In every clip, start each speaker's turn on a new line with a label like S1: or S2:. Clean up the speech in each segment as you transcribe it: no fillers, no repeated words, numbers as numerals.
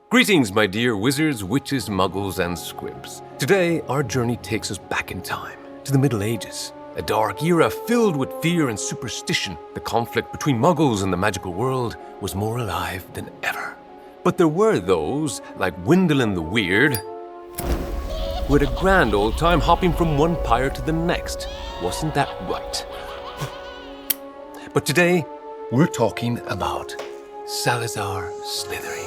S1: Greetings, my dear wizards, witches, muggles, and squibs. Today, our journey takes us back in time, to the Middle Ages, a dark era filled with fear and superstition. The conflict between muggles and the magical world was more alive than ever. But there were those, like Gwendolyn the Weird, who had a grand old time hopping from one pyre to the next. Wasn't that right? But today, we're talking about Salazar Slytherin,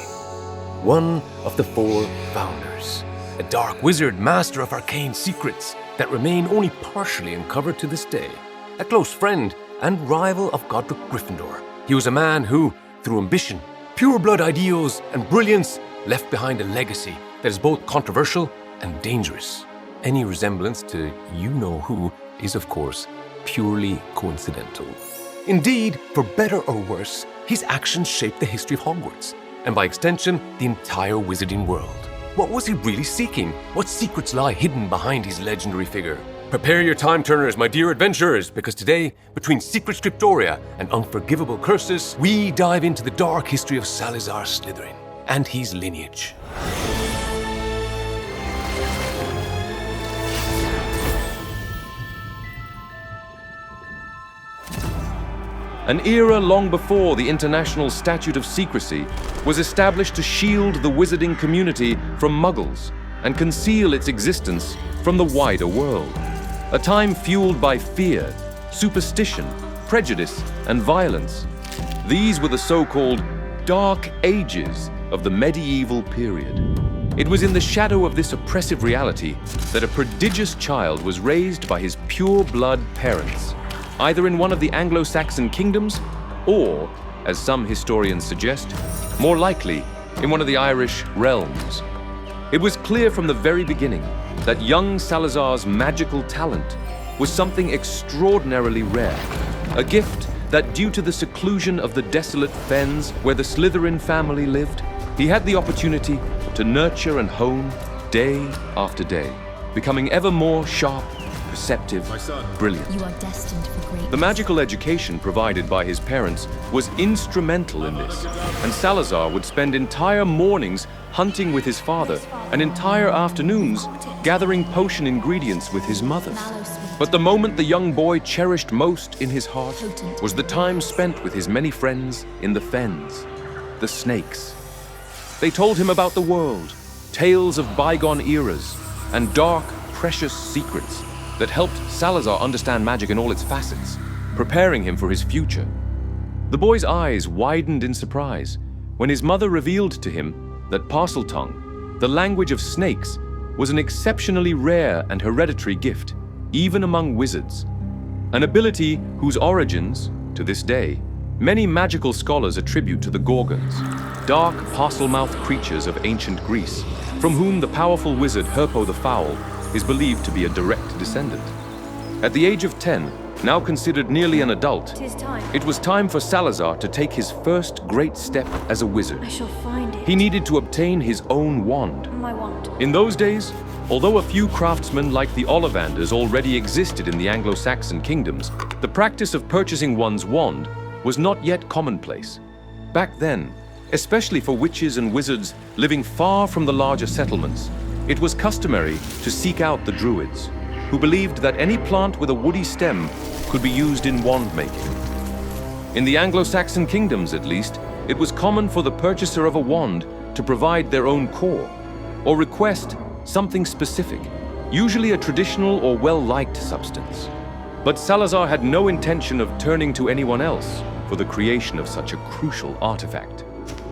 S1: one of the four founders, a dark wizard master of arcane secrets that remain only partially uncovered to this day, a close friend and rival of Godric Gryffindor. He was a man who, through ambition, pure-blood ideals, and brilliance, left behind a legacy that is both controversial and dangerous. Any resemblance to you-know-who is, of course, purely coincidental. Indeed, for better or worse, his actions shaped the history of Hogwarts, and by extension, the entire wizarding world. What was he really seeking? What secrets lie hidden behind his legendary figure? Prepare your time-turners, my dear adventurers, because today, between secret scriptoria and unforgivable curses, we dive into the dark history of Salazar Slytherin and his lineage.
S2: An era long before the International Statute of Secrecy was established to shield the wizarding community from muggles and conceal its existence from the wider world. A time fueled by fear, superstition, prejudice, and violence. These were the so-called Dark Ages of the medieval period. It was in the shadow of this oppressive reality that a prodigious child was raised by his pure-blood parents, either in one of the Anglo-Saxon kingdoms or, as some historians suggest, more likely in one of the Irish realms. It was clear from the very beginning that young Salazar's magical talent was something extraordinarily rare, a gift that, due to the seclusion of the desolate fens where the Slytherin family lived, he had the opportunity to nurture and hone day after day, becoming ever more sharp, perceptive, brilliant.
S3: You are destined for greatness.
S2: The magical education provided by his parents was instrumental in this, and Salazar would spend entire mornings hunting with his father and entire afternoons gathering potion ingredients with his mother. But the moment the young boy cherished most in his heart was the time spent with his many friends in the fens, the snakes. They told him about the world, tales of bygone eras, and dark, precious secrets that helped Salazar understand magic in all its facets, preparing him for his future. The boy's eyes widened in surprise when his mother revealed to him that Parseltongue, the language of snakes, was an exceptionally rare and hereditary gift, even among wizards. An ability whose origins, to this day, many magical scholars attribute to the Gorgons, dark parcel-mouthed creatures of ancient Greece, from whom the powerful wizard Herpo the Foul is believed to be a direct descendant. At the age of 10, now considered nearly an adult, it was time for Salazar to take his first great step as a wizard.
S3: I shall find it.
S2: He needed to obtain his own wand.
S3: My wand.
S2: In those days, although a few craftsmen like the Ollivanders already existed in the Anglo-Saxon kingdoms, the practice of purchasing one's wand was not yet commonplace. Back then, especially for witches and wizards living far from the larger settlements, it was customary to seek out the druids, who believed that any plant with a woody stem could be used in wand making. In the Anglo-Saxon kingdoms, at least, it was common for the purchaser of a wand to provide their own core, or request something specific, usually a traditional or well-liked substance. But Salazar had no intention of turning to anyone else for the creation of such a crucial artifact.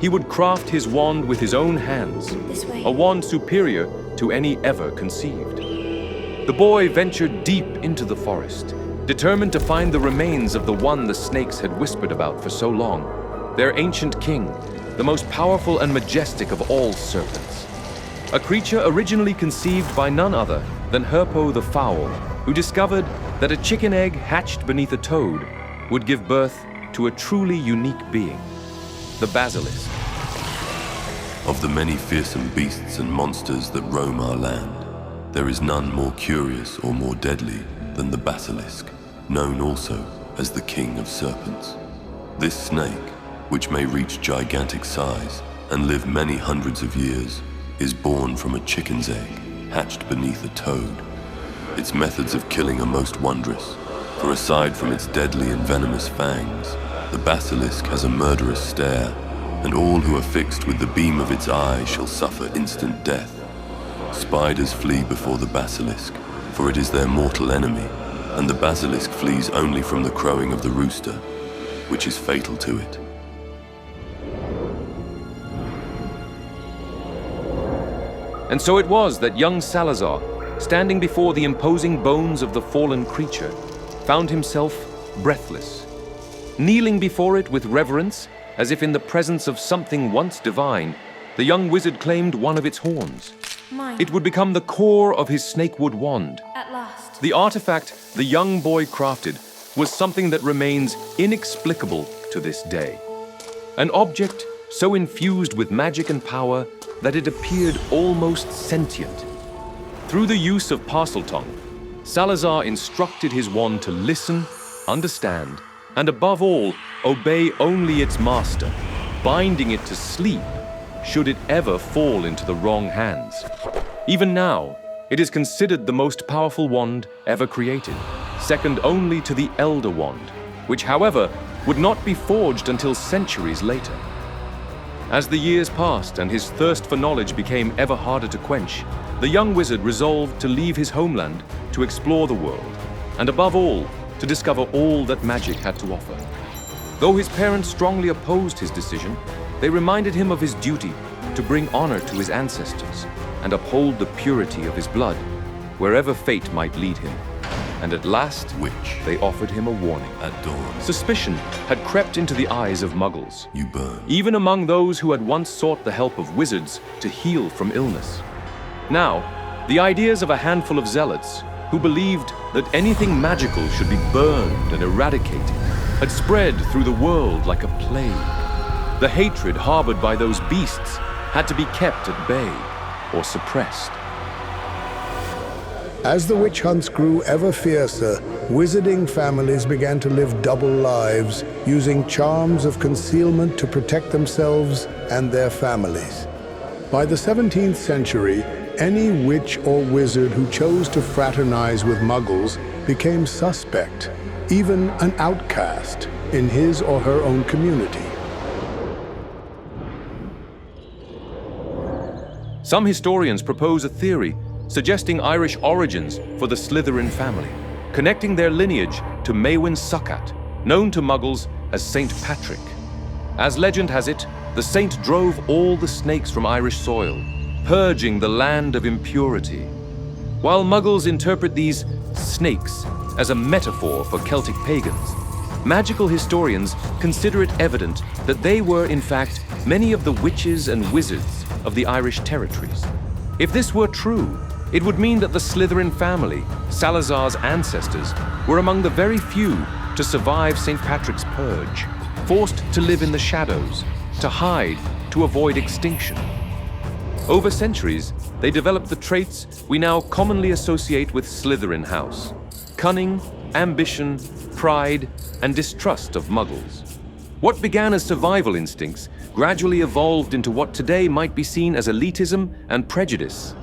S2: He would craft his wand with his own hands,
S3: This way.
S2: a wand superior to any ever conceived. The boy ventured deep into the forest, determined to find the remains of the one the snakes had whispered about for so long, their ancient king, the most powerful and majestic of all serpents. A creature originally conceived by none other than Herpo the Foul, who discovered that a chicken egg hatched beneath a toad would give birth to a truly unique being, the basilisk.
S4: Of the many fearsome beasts and monsters that roam our land, there is none more curious or more deadly than the basilisk, known also as the king of serpents. This snake, which may reach gigantic size, and live many hundreds of years, is born from a chicken's egg hatched beneath a toad. Its methods of killing are most wondrous, for aside from its deadly and venomous fangs, the basilisk has a murderous stare, and all who are fixed with the beam of its eye shall suffer instant death. Spiders flee before the basilisk, for it is their mortal enemy, and the basilisk flees only from the crowing of the rooster, which is fatal to it.
S2: And so it was that young Salazar, standing before the imposing bones of the fallen creature, found himself breathless. Kneeling before it with reverence, as if in the presence of something once divine, the young wizard claimed one of its horns.
S3: Mine.
S2: It would become the core of his snakewood wand.
S3: At last.
S2: The artifact the young boy crafted was something that remains inexplicable to this day. An object so infused with magic and power that it appeared almost sentient. Through the use of Parseltongue, Salazar instructed his wand to listen, understand, and above all, obey only its master, binding it to sleep should it ever fall into the wrong hands. Even now, it is considered the most powerful wand ever created, second only to the Elder Wand, which, however, would not be forged until centuries later. As the years passed and his thirst for knowledge became ever harder to quench, the young wizard resolved to leave his homeland to explore the world, and above all, to discover all that magic had to offer. Though his parents strongly opposed his decision, they reminded him of his duty to bring honor to his ancestors and uphold the purity of his blood, wherever fate might lead him. And at last, they offered him a warning.
S4: At dawn,
S2: Suspicion had crept into the eyes of muggles,
S4: you burn.
S2: even among those who had once sought the help of wizards to heal from illness. Now, the ideas of a handful of zealots who believed that anything magical should be burned and eradicated had spread through the world like a plague. The hatred harbored by those beasts had to be kept at bay or suppressed.
S5: As the witch hunts grew ever fiercer, wizarding families began to live double lives, using charms of concealment to protect themselves and their families. By the 17th century, any witch or wizard who chose to fraternize with muggles became suspect, even an outcast in his or her own community.
S2: Some historians propose a theory suggesting Irish origins for the Slytherin family, connecting their lineage to Maewyn Succat, known to muggles as Saint Patrick. As legend has it, the saint drove all the snakes from Irish soil, purging the land of impurity. While muggles interpret these snakes as a metaphor for Celtic pagans, magical historians consider it evident that they were, in fact, many of the witches and wizards of the Irish territories. If this were true, it would mean that the Slytherin family, Salazar's ancestors, were among the very few to survive St. Patrick's purge, forced to live in the shadows, to hide, to avoid extinction. Over centuries, they developed the traits we now commonly associate with Slytherin House: cunning, ambition, pride, and distrust of muggles. What began as survival instincts gradually evolved into what today might be seen as elitism and prejudice.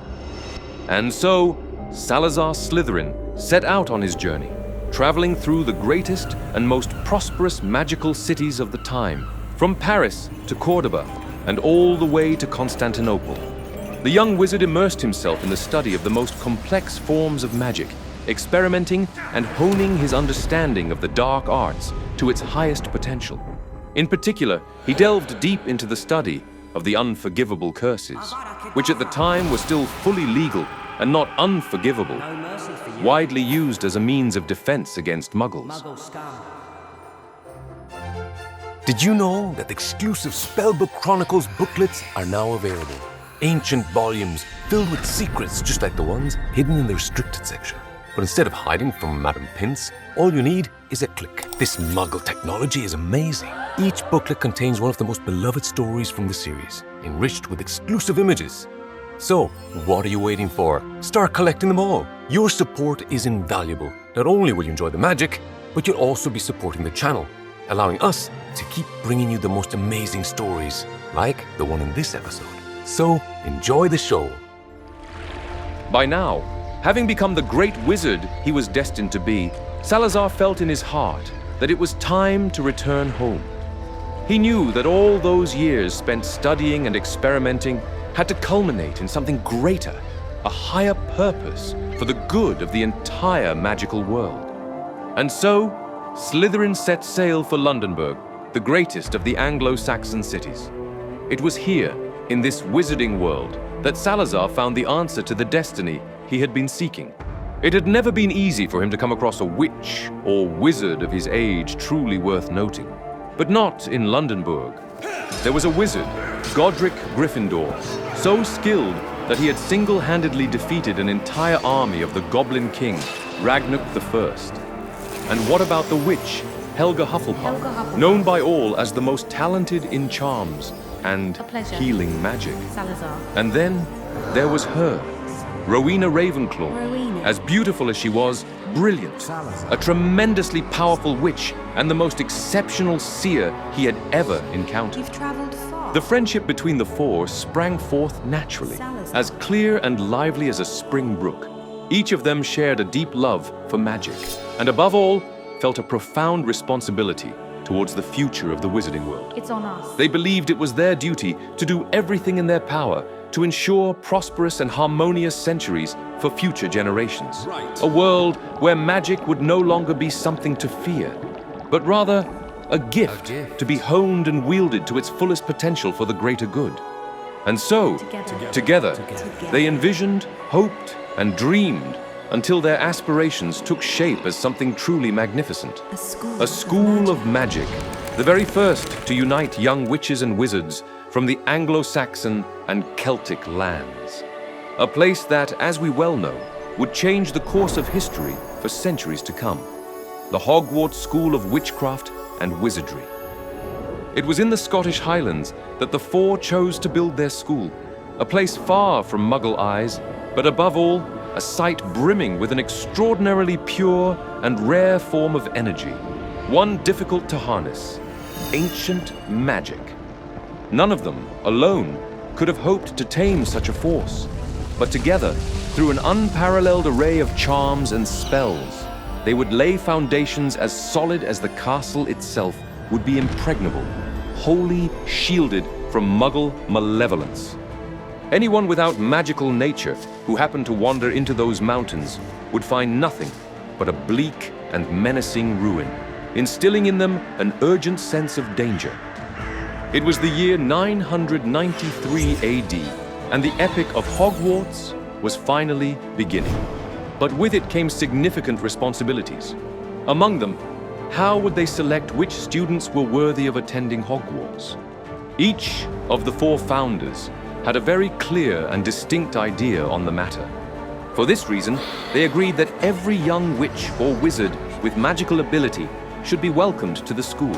S2: And so, Salazar Slytherin set out on his journey, traveling through the greatest and most prosperous magical cities of the time, from Paris to Cordoba and all the way to Constantinople. The young wizard immersed himself in the study of the most complex forms of magic, experimenting and honing his understanding of the dark arts to its highest potential. In particular, he delved deep into the study of the unforgivable curses, which at the time were still fully legal and not unforgivable, widely used as a means of defense against muggles.
S1: Did you know that exclusive Spellbook Chronicles booklets are now available? Ancient volumes filled with secrets just like the ones hidden in the restricted section. But instead of hiding from Madame Pince, all you need is a click. This Muggle technology is amazing. Each booklet contains one of the most beloved stories from the series, enriched with exclusive images. So, what are you waiting for? Start collecting them all. Your support is invaluable. Not only will you enjoy the magic, but you'll also be supporting the channel. allowing us to keep bringing you the most amazing stories, like the one in this episode. So, enjoy the show.
S2: By now, having become the great wizard he was destined to be, Salazar felt in his heart that it was time to return home. He knew that all those years spent studying and experimenting had to culminate in something greater, a higher purpose for the good of the entire magical world. And so, Slytherin set sail for Londonburg, the greatest of the Anglo-Saxon cities. It was here, in this wizarding world, that Salazar found the answer to the destiny he had been seeking. It had never been easy for him to come across a witch or wizard of his age truly worth noting. But not in Londonburg. There was a wizard, Godric Gryffindor, so skilled that he had single-handedly defeated an entire army of the Goblin King, Ragnarok I. And what about the witch, Helga Hufflepuff, known by all as the most talented in charms and healing magic?
S3: Salazar.
S2: And then there was her, Rowena Ravenclaw, as beautiful as she was, brilliant, a tremendously powerful witch and the most exceptional seer he had ever encountered.
S3: You've traveled far.
S2: The friendship between the four sprang forth naturally, as clear and lively as a spring brook. Each of them shared a deep love for magic, and above all, felt a profound responsibility towards the future of the wizarding world.
S3: It's on us.
S2: They believed it was their duty to do everything in their power to ensure prosperous and harmonious centuries for future generations. A world where magic would no longer be something to fear, but rather a gift to be honed and wielded to its fullest potential for the greater good. And so, together, they envisioned, hoped, and dreamed until their aspirations took shape as something truly magnificent. A school of magic, the very first to unite young witches and wizards from the Anglo-Saxon and Celtic lands. A place that, as we well know, would change the course of history for centuries to come. The Hogwarts School of Witchcraft and Wizardry. It was in the Scottish Highlands that the four chose to build their school, a place far from Muggle eyes, but above all, a site brimming with an extraordinarily pure and rare form of energy, one difficult to harness, ancient magic. None of them, alone, could have hoped to tame such a force, but together, through an unparalleled array of charms and spells, they would lay foundations as solid as the castle itself would be impregnable, wholly shielded from Muggle malevolence. Anyone without magical nature who happened to wander into those mountains would find nothing but a bleak and menacing ruin, instilling in them an urgent sense of danger. It was the year 993 AD, and the epic of Hogwarts was finally beginning. But with it came significant responsibilities. Among them, how would they select which students were worthy of attending Hogwarts? Each of the four founders had a very clear and distinct idea on the matter. For this reason, they agreed that every young witch or wizard with magical ability should be welcomed to the school.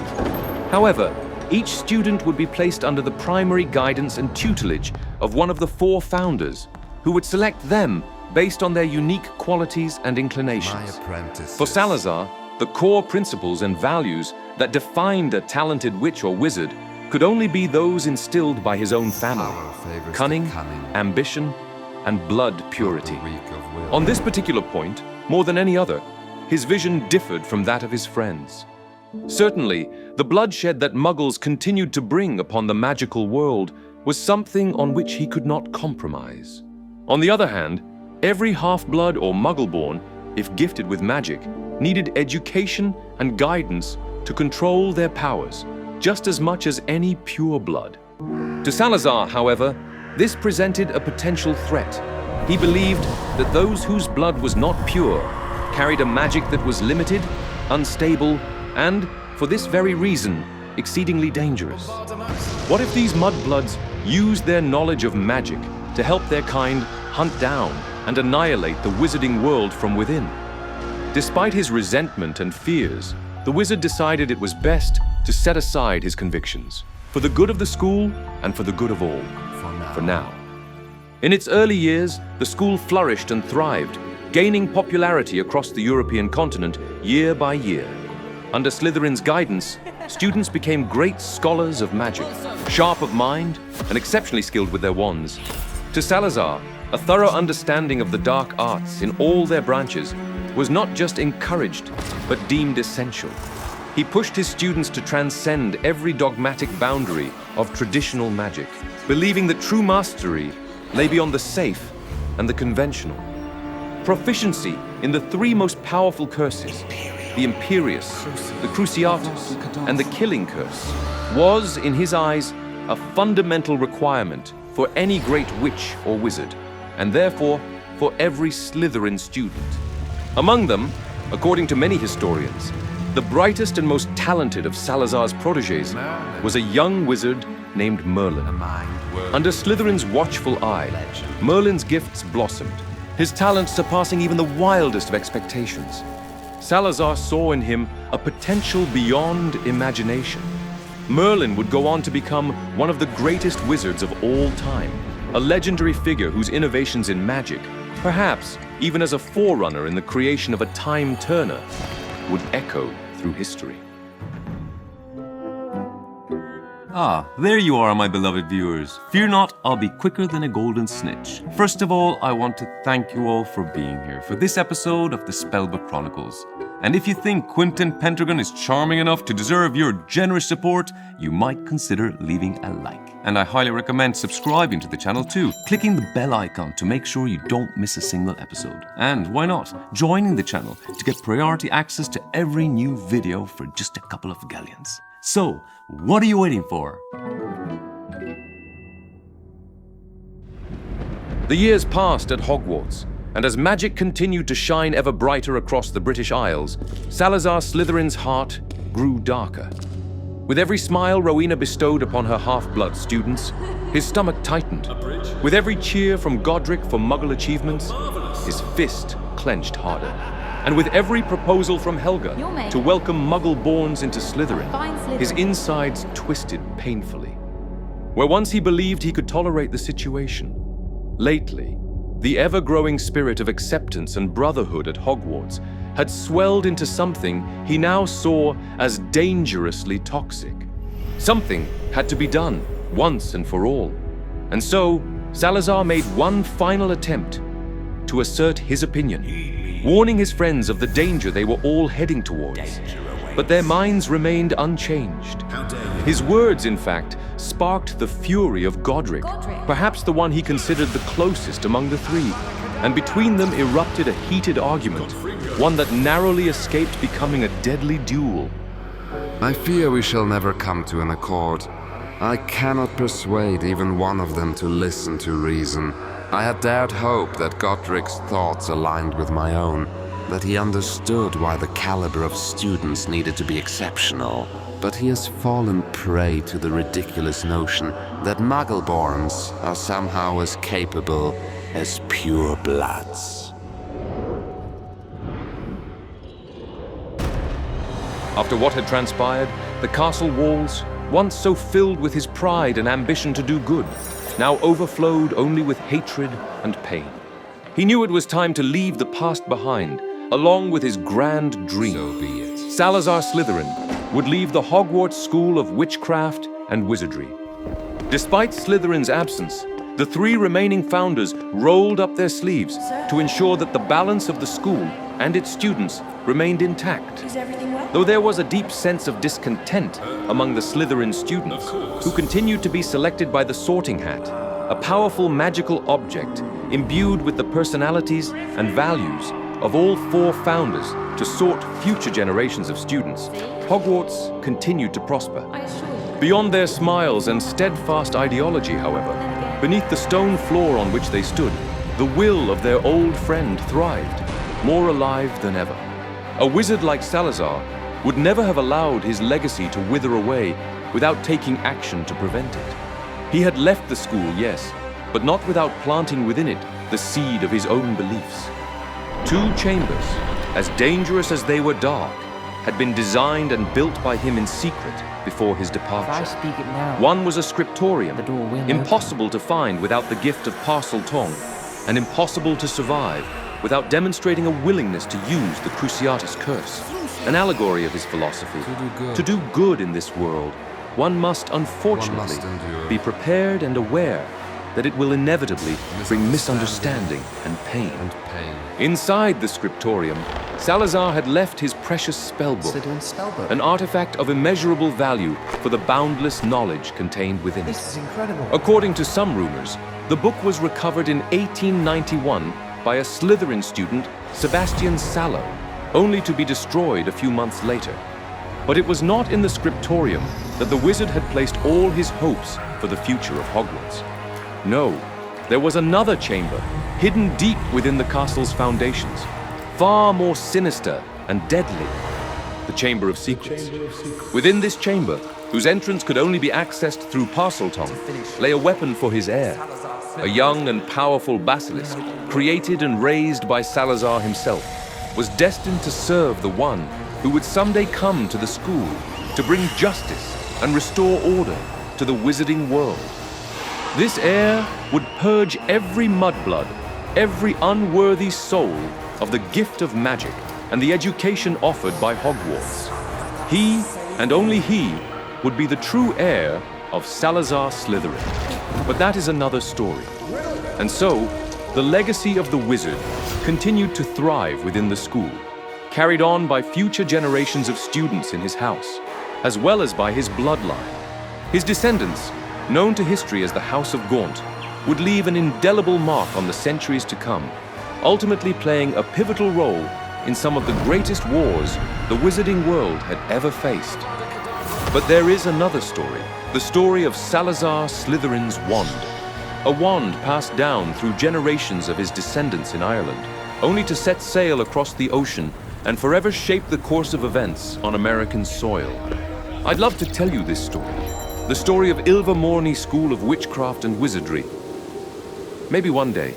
S2: However, each student would be placed under the primary guidance and tutelage of one of the four founders, who would select them based on their unique qualities and inclinations. For Salazar, the core principles and values that defined a talented witch or wizard could only be those instilled by his own family: cunning, ambition, and blood purity. On this particular point, more than any other, his vision differed from that of his friends. Certainly, the bloodshed that Muggles continued to bring upon the magical world was something on which he could not compromise. On the other hand, every half-blood or Muggle-born, if gifted with magic, needed education and guidance to control their powers, just as much as any pure blood. To Salazar, however, this presented a potential threat. He believed that those whose blood was not pure carried a magic that was limited, unstable, and, for this very reason, exceedingly dangerous. What if these mudbloods used their knowledge of magic to help their kind hunt down and annihilate the wizarding world from within? Despite his resentment and fears, the wizard decided it was best to set aside his convictions, for the good of the school and for the good of all, for now. In its early years, the school flourished and thrived, gaining popularity across the European continent year by year. Under Slytherin's guidance, students became great scholars of magic, sharp of mind and exceptionally skilled with their wands. To Salazar, a thorough understanding of the dark arts in all their branches was not just encouraged, but deemed essential. He pushed his students to transcend every dogmatic boundary of traditional magic, believing that true mastery lay beyond the safe and the conventional. Proficiency in the three most powerful curses, the Imperius, the Cruciatus, and the Killing Curse, was, in his eyes, a fundamental requirement for any great witch or wizard, and therefore for every Slytherin student. Among them, according to many historians, the brightest and most talented of Salazar's protégés was a young wizard named Merlin. Under Slytherin's watchful eye, Merlin's gifts blossomed, his talents surpassing even the wildest of expectations. Salazar saw in him a potential beyond imagination. Merlin would go on to become one of the greatest wizards of all time, a legendary figure whose innovations in magic, perhaps even as a forerunner in the creation of a time-turner, would echo through history.
S1: Ah, there you are, my beloved viewers. Fear not, I'll be quicker than a golden snitch. First of all, I want to thank you all for being here for this episode of the Spellbook Chronicles. And if you think Quentin Pendragon is charming enough to deserve your generous support, you might consider leaving a like. And I highly recommend subscribing to the channel too, clicking the bell icon to make sure you don't miss a single episode. And why not, joining the channel to get priority access to every new video for just a couple of galleons. So, what are you waiting for?
S2: The years passed at Hogwarts, and as magic continued to shine ever brighter across the British Isles, Salazar Slytherin's heart grew darker. With every smile Rowena bestowed upon her half-blood students, his stomach tightened. With every cheer from Godric for Muggle achievements, his fist clenched harder. And with every proposal from Helga to welcome Muggle-borns into Slytherin, his insides twisted painfully. Where once he believed he could tolerate the situation, lately, the ever-growing spirit of acceptance and brotherhood at Hogwarts had swelled into something he now saw as dangerously toxic. Something had to be done, once and for all. And so, Salazar made one final attempt to assert his opinion, warning his friends of the danger they were all heading towards. But their minds remained unchanged. His words, in fact, sparked the fury of Godric, perhaps the one he considered the closest among the three, and between them erupted a heated argument, one that narrowly escaped becoming a deadly duel.
S6: I fear we shall never come to an accord. I cannot persuade even one of them to listen to reason. I had dared hope that Godric's thoughts aligned with my own, that he understood why the caliber of students needed to be exceptional. But he has fallen prey to the ridiculous notion that Muggle-borns are somehow as capable as purebloods.
S2: After what had transpired, the castle walls, once so filled with his pride and ambition to do good, now overflowed only with hatred and pain. He knew it was time to leave the past behind, along with his grand dream.
S6: So be it.
S2: Salazar Slytherin would leave the Hogwarts School of Witchcraft and Wizardry. Despite Slytherin's absence, the three remaining founders rolled up their sleeves to ensure that the balance of the school and its students remained intact.
S3: Is everything well?
S2: Though there was a deep sense of discontent among the Slytherin students, who continued to be selected by the Sorting Hat, a powerful magical object imbued with the personalities and values of all four founders to sort future generations of students, Hogwarts continued to prosper.
S3: I assure you.
S2: Beyond their smiles and steadfast ideology, however, beneath the stone floor on which they stood, the will of their old friend thrived, more alive than ever. A wizard like Salazar would never have allowed his legacy to wither away without taking action to prevent it. He had left the school, yes, but not without planting within it the seed of his own beliefs. 2 chambers, as dangerous as they were dark, had been designed and built by him in secret before his departure.
S7: If I speak it now,
S2: One was a scriptorium,
S7: the door will
S2: impossible to find without the gift of parcel tongue, and impossible to survive without demonstrating a willingness to use the Cruciatus curse. an allegory of his philosophy. To do good in this world, one must unfortunately be prepared and aware that it will inevitably bring misunderstanding and pain. Inside the scriptorium, Salazar had left his precious spellbook, an artifact of immeasurable value for the boundless knowledge contained within it.
S7: This is incredible.
S2: According to some rumors, the book was recovered in 1891 by a Slytherin student, Sebastian Sallow, only to be destroyed a few months later. But it was not in the scriptorium that the wizard had placed all his hopes for the future of Hogwarts. No, there was another chamber, hidden deep within the castle's foundations, far more sinister and deadly. The Chamber of Secrets. Within this chamber, whose entrance could only be accessed through Parseltongue, lay a weapon for his heir, a young and powerful basilisk, created and raised by Salazar himself, was destined to serve the one who would someday come to the school to bring justice and restore order to the wizarding world. This heir would purge every mudblood, every unworthy soul of the gift of magic and the education offered by Hogwarts. He, and only he, would be the true heir of Salazar Slytherin. But that is another story. And so, the legacy of the wizard continued to thrive within the school, carried on by future generations of students in his house, as well as by his bloodline. His descendants, known to history as the House of Gaunt, would leave an indelible mark on the centuries to come, ultimately playing a pivotal role in some of the greatest wars the wizarding world had ever faced. But there is another story, the story of Salazar Slytherin's wand. A wand passed down through generations of his descendants in Ireland, only to set sail across the ocean and forever shape the course of events on American soil. I'd love to tell you this story, the story of Ilvermorny School of Witchcraft and Wizardry. Maybe one day.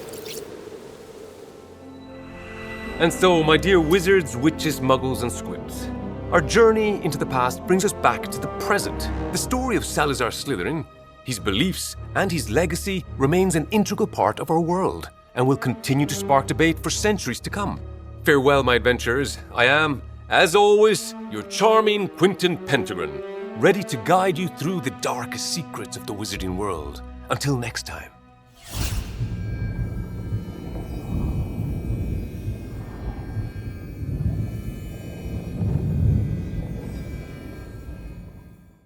S1: And so, my dear wizards, witches, muggles, and squibs, our journey into the past brings us back to the present. The story of Salazar Slytherin, his beliefs, and his legacy remains an integral part of our world and will continue to spark debate for centuries to come. Farewell, my adventurers. I am, as always, your charming Quentin Pentagon, ready to guide you through the darkest secrets of the wizarding world. Until next time.